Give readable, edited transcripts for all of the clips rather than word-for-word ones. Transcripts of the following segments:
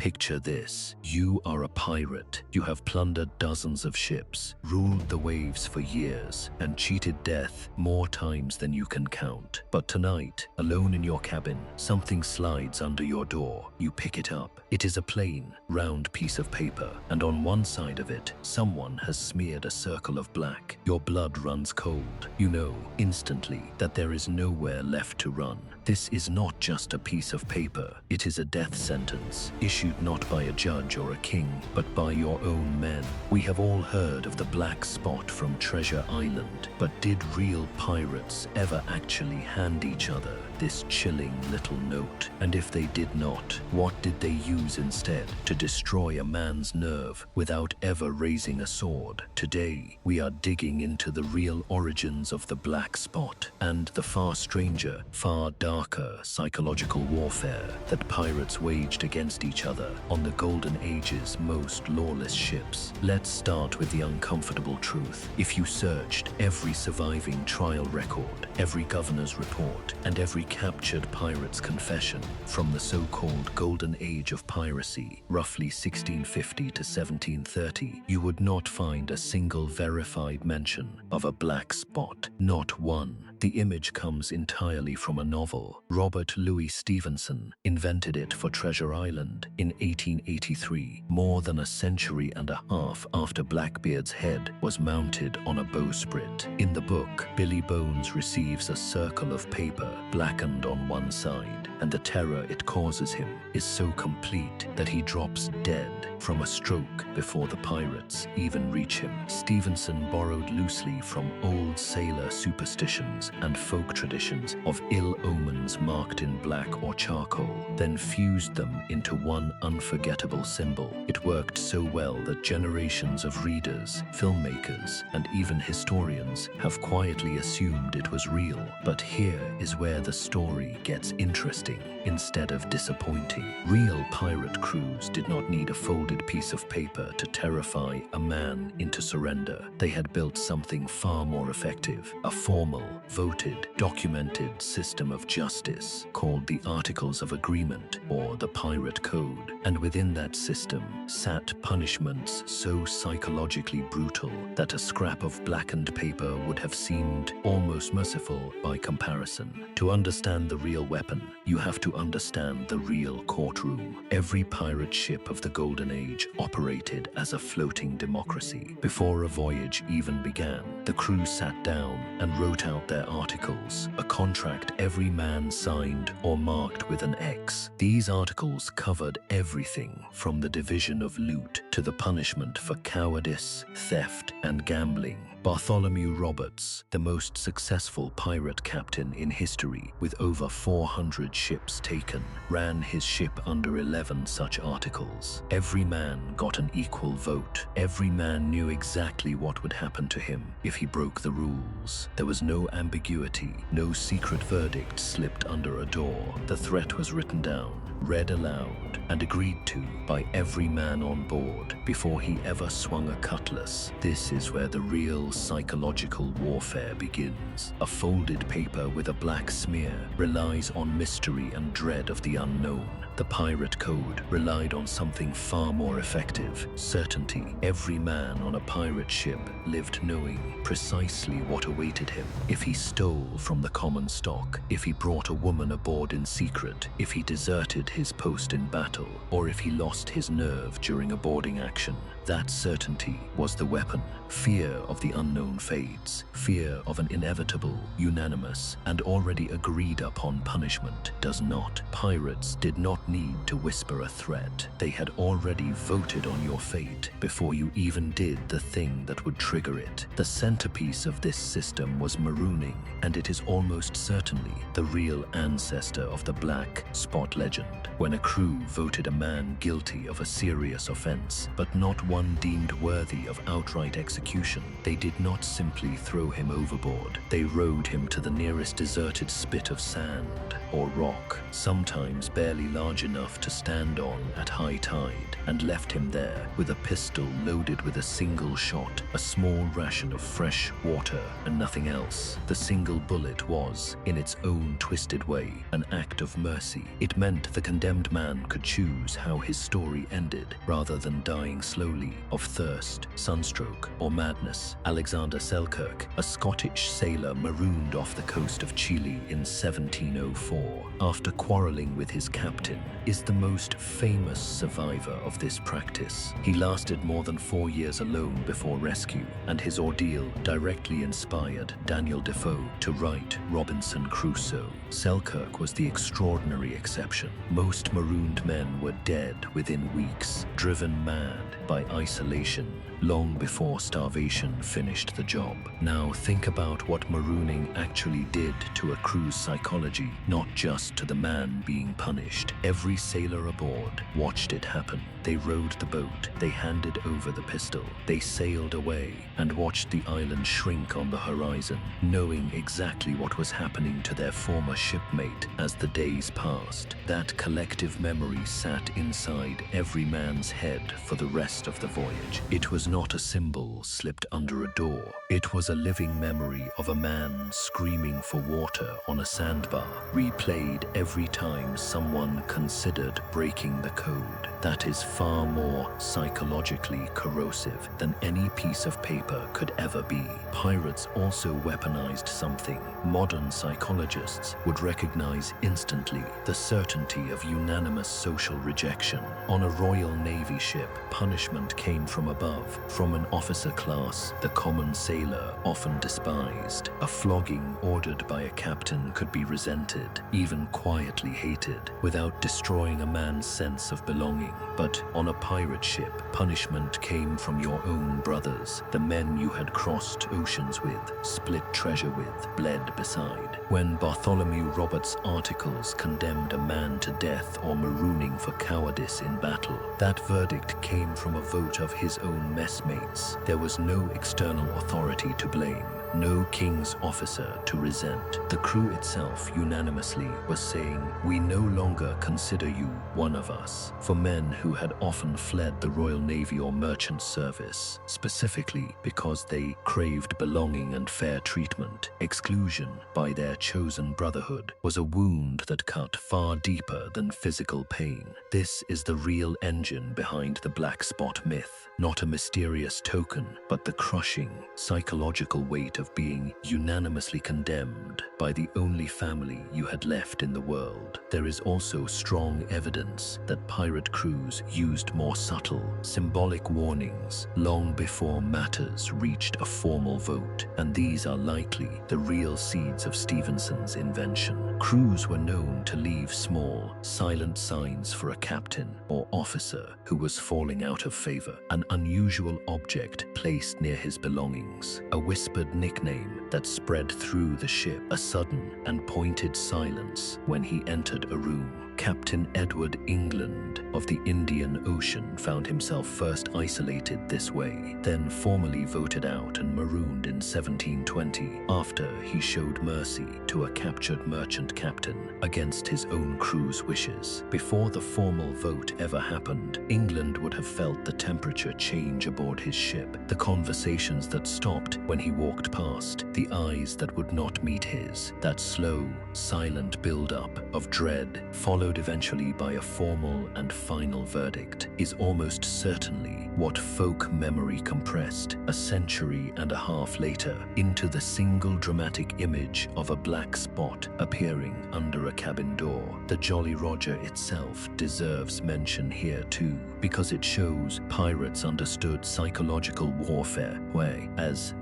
Picture this. You are a pirate. You have plundered dozens of ships, ruled the waves for years, and cheated death more times than you can count. But tonight, alone in your cabin, something slides under your door. You pick it up. It is a plain, round piece of paper, and on one side of it, someone has smeared a circle of black. Your blood runs cold. You know instantly that there is nowhere left to run. This is not just a piece of paper. It is a death sentence, issued not by a judge or a king, but by your own men. We have all heard of the black spot from Treasure Island, but did real pirates ever actually hand each other this chilling little note? And if they did not, what did they use instead to destroy a man's nerve without ever raising a sword? Today, we are digging into the real origins of the black spot and the far stranger, far darker psychological warfare that pirates waged against each other on the Golden Age's most lawless ships. Let's start with the uncomfortable truth. If you searched every surviving trial record, every governor's report, and every captured pirate's confession from the so-called Golden Age of piracy, roughly 1650 to 1730, you would not find a single verified mention of a black spot. Not one. The image comes entirely from a novel. Robert Louis Stevenson invented it for Treasure Island in 1883, more than a century and a half after Blackbeard's head was mounted on a bowsprit. In the book, Billy Bones receives a circle of paper blackened on one side, and the terror it causes him is so complete that he drops dead from a stroke before the pirates even reach him. Stevenson borrowed loosely from old sailor superstitions and folk traditions of ill omens marked in black or charcoal, then fused them into one unforgettable symbol. It worked so well that generations of readers, filmmakers, and even historians have quietly assumed it was real. But here is where the story gets interesting instead of disappointing. Real pirate crews did not need a folded piece of paper to terrify a man into surrender. They had built something far more effective, a formal, voted, documented system of justice called the Articles of Agreement, or the Pirate Code. And within that system sat punishments so psychologically brutal that a scrap of blackened paper would have seemed almost merciful by comparison. To understand the real weapon, you have to understand the real courtroom. Every pirate ship of the Golden Age operated as a floating democracy. Before a voyage even began, the crew sat down and wrote out their articles, a contract every man signed or marked with an X. These articles covered everything from the division of loot to the punishment for cowardice, theft, and gambling. Bartholomew Roberts, the most successful pirate captain in history with over 400 ships taken, ran his ship under 11 such articles. Every man got an equal vote. Every man knew exactly what would happen to him if he broke the rules. There was no ambiguity, no secret verdict slipped under a door. The threat was written down, read aloud, and agreed to by every man on board before he ever swung a cutlass. This is where the real psychological warfare begins. A folded paper with a black smear relies on mystery and dread of the unknown. The Pirate Code relied on something far more effective, certainty. Every man on a pirate ship lived knowing precisely what awaited him. If he stole from the common stock, if he brought a woman aboard in secret, if he deserted his post in battle, or if he lost his nerve during a boarding action, that certainty was the weapon. Fear of the unknown fades. Fear of an inevitable, unanimous, and already agreed upon punishment does not. Pirates did not need to whisper a threat. They had already voted on your fate before you even did the thing that would trigger it. The centerpiece of this system was Marooning, and it is almost certainly the real ancestor of the black spot legend. When a crew voted a man guilty of a serious offense, but not one deemed worthy of outright execution, they did not simply throw him overboard. They rowed him to the nearest deserted spit of sand or rock, sometimes barely large enough to stand on at high tide. and left him there with a pistol loaded with a single shot, a small ration of fresh water, and nothing else. The single bullet was, in its own twisted way, an act of mercy. It meant the condemned man could choose how his story ended, rather than dying slowly of thirst, sunstroke, or madness. Alexander Selkirk, a Scottish sailor marooned off the coast of Chile in 1704, after quarreling with his captain, is the most famous survivor of this practice. He lasted more than 4 years alone before rescue, and his ordeal directly inspired Daniel Defoe to write Robinson Crusoe. Selkirk was the extraordinary exception. Most marooned men were dead within weeks, driven mad by isolation, long before starvation finished the job. Now think about what marooning actually did to a crew's psychology, not just to the man being punished. Every sailor aboard watched it happen. They rowed the boat, they handed over the pistol, they sailed away and watched the island shrink on the horizon, knowing exactly what was happening to their former shipmate as the days passed. That collective memory sat inside every man's head for the rest of the voyage. It was not a symbol slipped under a door. It was a living memory of a man screaming for water on a sandbar, replayed every time someone considered breaking the code. That is far more psychologically corrosive than any piece of paper could ever be. Pirates also weaponized something modern psychologists would recognize instantly: the certainty of unanimous social rejection. On a Royal Navy ship, punishment came from above, from an officer class the common sailor often despised. A flogging ordered by a captain could be resented, even quietly hated, without destroying a man's sense of belonging. But on a pirate ship, punishment came from your own brothers, the men you had crossed oceans with, split treasure with, bled beside. When Bartholomew Roberts' articles condemned a man to death or marooning for cowardice in battle, that verdict came from a vote of his own messmates. There was no external authority to blame, no king's officer to resent. The crew itself unanimously was saying, "We no longer consider you one of us." For men who had often fled the Royal Navy or merchant service, specifically because they craved belonging and fair treatment, exclusion by their chosen brotherhood was a wound that cut far deeper than physical pain. This is the real engine behind the black spot myth, not a mysterious token, but the crushing psychological weight of being unanimously condemned by the only family you had left in the world. There is also strong evidence that pirate crews used more subtle, symbolic warnings long before matters reached a formal vote, and these are likely the real seeds of Stevenson's invention. Crews were known to leave small, silent signs for a captain or officer who was falling out of favor, an unusual object placed near his belongings, a whispered nickname that spread through the ship, a sudden and pointed silence when he entered a room. Captain Edward England of the Indian Ocean found himself first isolated this way, then formally voted out and marooned in 1720 after he showed mercy to a captured merchant captain against his own crew's wishes. Before the formal vote ever happened, England would have felt the temperature change aboard his ship, the conversations that stopped when he walked past, the eyes that would not meet his. That slow, silent build-up of dread, followed eventually by a formal and final verdict, is almost certainly what folk memory compressed a century and a half later into the single dramatic image of a black spot appearing under a cabin door. The Jolly Roger itself deserves mention here too, because it shows pirates understood psychological warfare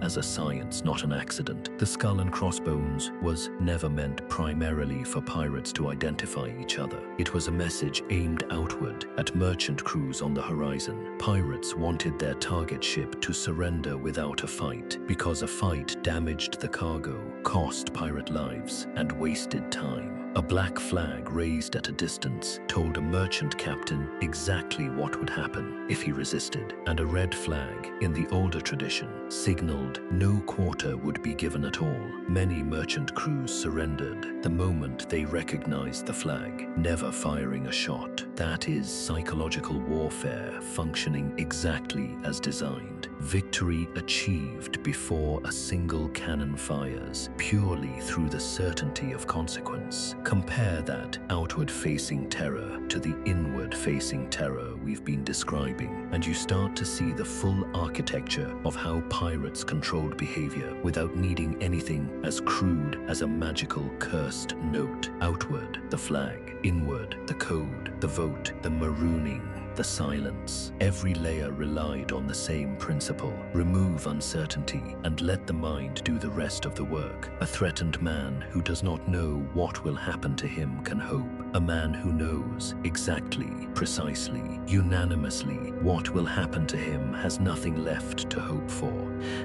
as a science, not an accident. The skull and crossbones was never meant primarily for pirates to identify each other. It was a message aimed outward at merchant crews on the horizon. Pirates wanted their target ship to surrender without a fight, because a fight damaged the cargo, cost pirate lives, and wasted time. A black flag raised at a distance told a merchant captain exactly what would happen if he resisted, and a red flag, in the older tradition, signaled no quarter would be given at all. Many merchant crews surrendered the moment they recognized the flag, never firing a shot. That is psychological warfare functioning exactly as designed. Victory achieved before a single cannon fires, purely through the certainty of consequence. Compare that outward-facing terror to the inward-facing terror we've been describing, and you start to see the full architecture of how pirates controlled behavior without needing anything as crude as a magical cursed note. Outward, the flag; inward, the code, the vote, the marooning, the silence. Every layer relied on the same principle: remove uncertainty and let the mind do the rest of the work. A threatened man who does not know what will happen to him can hope. A man who knows exactly, precisely, unanimously what will happen to him has nothing left to hope for.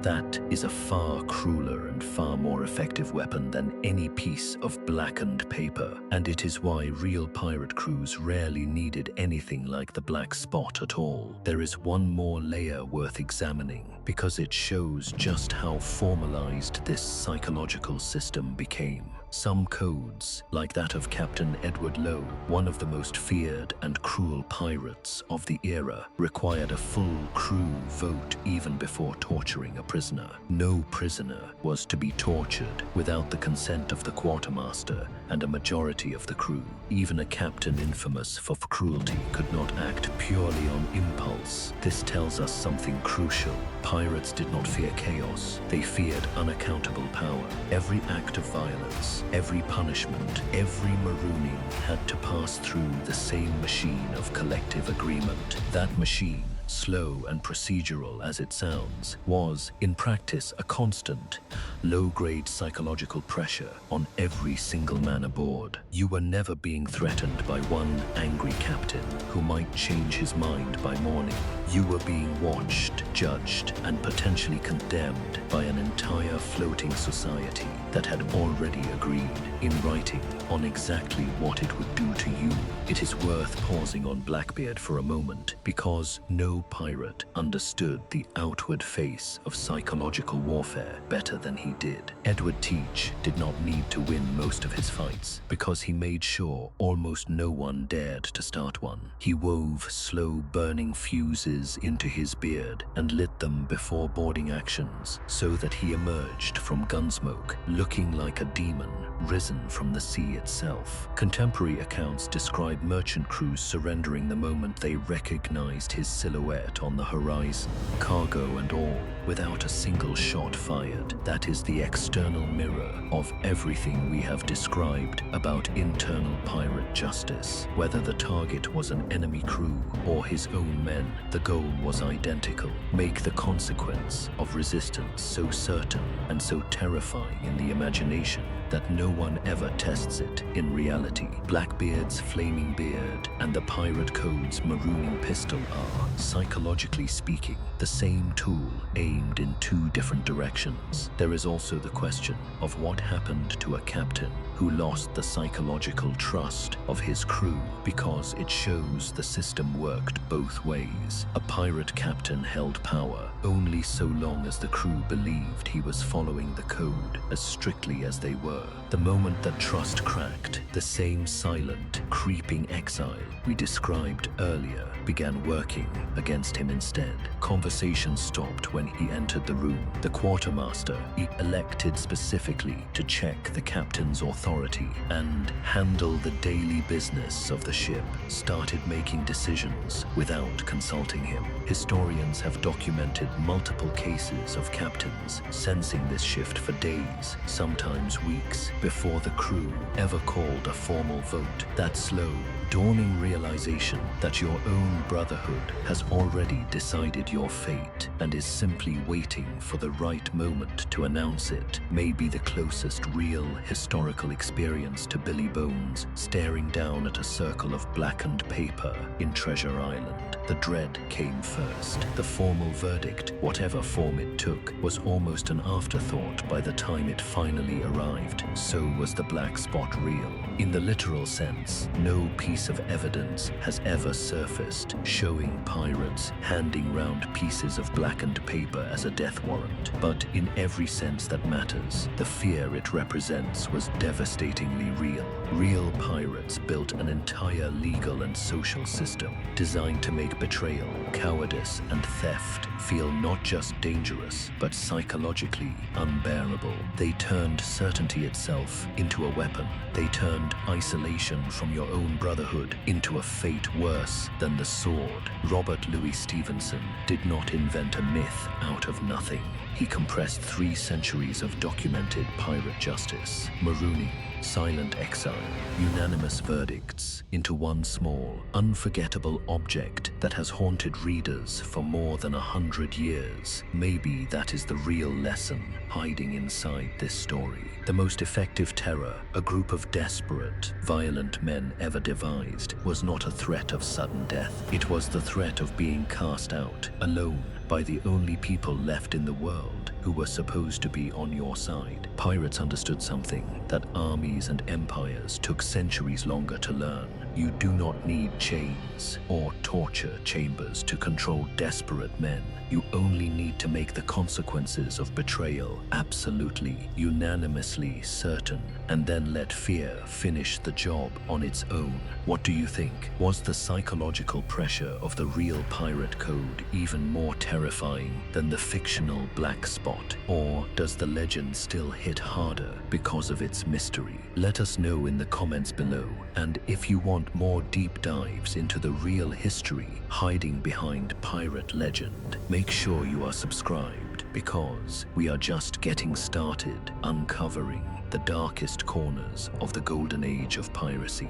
That is a far crueler and far more effective weapon than any piece of blackened paper, and it is why real pirate crews rarely needed anything like the black spot at all. There is one more layer worth examining, because it shows just how formalized this psychological system became. Some codes, like that of Captain Edward Lowe, one of the most feared and cruel pirates of the era, required a full crew vote even before torturing a prisoner. No prisoner was to be tortured without the consent of the quartermaster and a majority of the crew. Even a captain infamous for cruelty could not act purely on impulse. This tells us something crucial. Pirates did not fear chaos. They feared unaccountable power. Every act of violence, every punishment, every marooning had to pass through the same machine of collective agreement. That machine, slow and procedural as it sounds, was, in practice, a constant, low-grade psychological pressure on every single man aboard. You were never being threatened by one angry captain who might change his mind by morning. You were being watched, judged, and potentially condemned by an entire floating society that had already agreed in writing on exactly what it would do to you. It is worth pausing on Blackbeard for a moment, because no pirate understood the outward face of psychological warfare better than he did. Edward Teach did not need to win most of his fights, because he made sure almost no one dared to start one. He wove slow burning fuses into his beard and lit them before boarding actions, so that he emerged from gunsmoke looking like a demon risen from the sea itself. Contemporary accounts describe merchant crews surrendering the moment they recognized his silhouette on the horizon, cargo and all, without a single shot fired. That is the external mirror of everything we have described about internal pirate justice. Whether the target was an enemy crew or his own men, the goal was identical: make the consequence of resistance so certain and so terrifying in the imagination that no one ever tests it in reality. Blackbeard's flaming beard and the pirate code's marooning pistol are, psychologically speaking, the same tool aimed in two different directions. There is also the question of what happened to a captain who lost the psychological trust of his crew, because it shows the system worked both ways. A pirate captain held power only so long as the crew believed he was following the code as strictly as they were. The moment that trust cracked, the same silent, creeping exile we described earlier began working against him instead. Conversation stopped when he entered the room. The quartermaster, elected specifically to check the captain's authority and handle the daily business of the ship, started making decisions without consulting him. Historians have documented multiple cases of captains sensing this shift for days, sometimes weeks, before the crew ever called a formal vote. That slow, dawning realization that your own brotherhood has already decided your fate and is simply waiting for the right moment to announce it may be the closest real historical experience to Billy Bones staring down at a circle of blackened paper in Treasure Island. The dread came first. The formal verdict, whatever form it took, was almost an afterthought by the time it finally arrived. So was the black spot real? In the literal sense, no piece of evidence has ever surfaced showing pirates handing round pieces of blackened paper as a death warrant. But in every sense that matters, the fear it represents was devastatingly real. Real pirates built an entire legal and social system designed to make betrayal, cowardice, and theft feel not just dangerous, but psychologically unbearable. They turned certainty itself into a weapon. They turned isolation from your own brotherhood into a fate worse than the sword. Robert Louis Stevenson did not invent a myth out of nothing. He compressed 3 centuries of documented pirate justice, marooning, silent exile, unanimous verdicts into one small, unforgettable object that has haunted readers for more than 100 years. Maybe that is the real lesson hiding inside this story. The most effective terror a group of desperate, violent men ever devised was not a threat of sudden death. It was the threat of being cast out, alone, by the only people left in the world who were supposed to be on your side. Pirates understood something that armies and empires took centuries longer to learn. You do not need chains or torture chambers to control desperate men. You only need to make the consequences of betrayal absolutely, unanimously certain, and then let fear finish the job on its own. What do you think? Was the psychological pressure of the real pirate code even more terrifying than the fictional black spot? Or does the legend still hit harder because of its mystery? Let us know in the comments below. And if you want more deep dives into the real history hiding behind pirate legend, make sure you are subscribed, because we are just getting started uncovering the darkest corners of the golden age of piracy.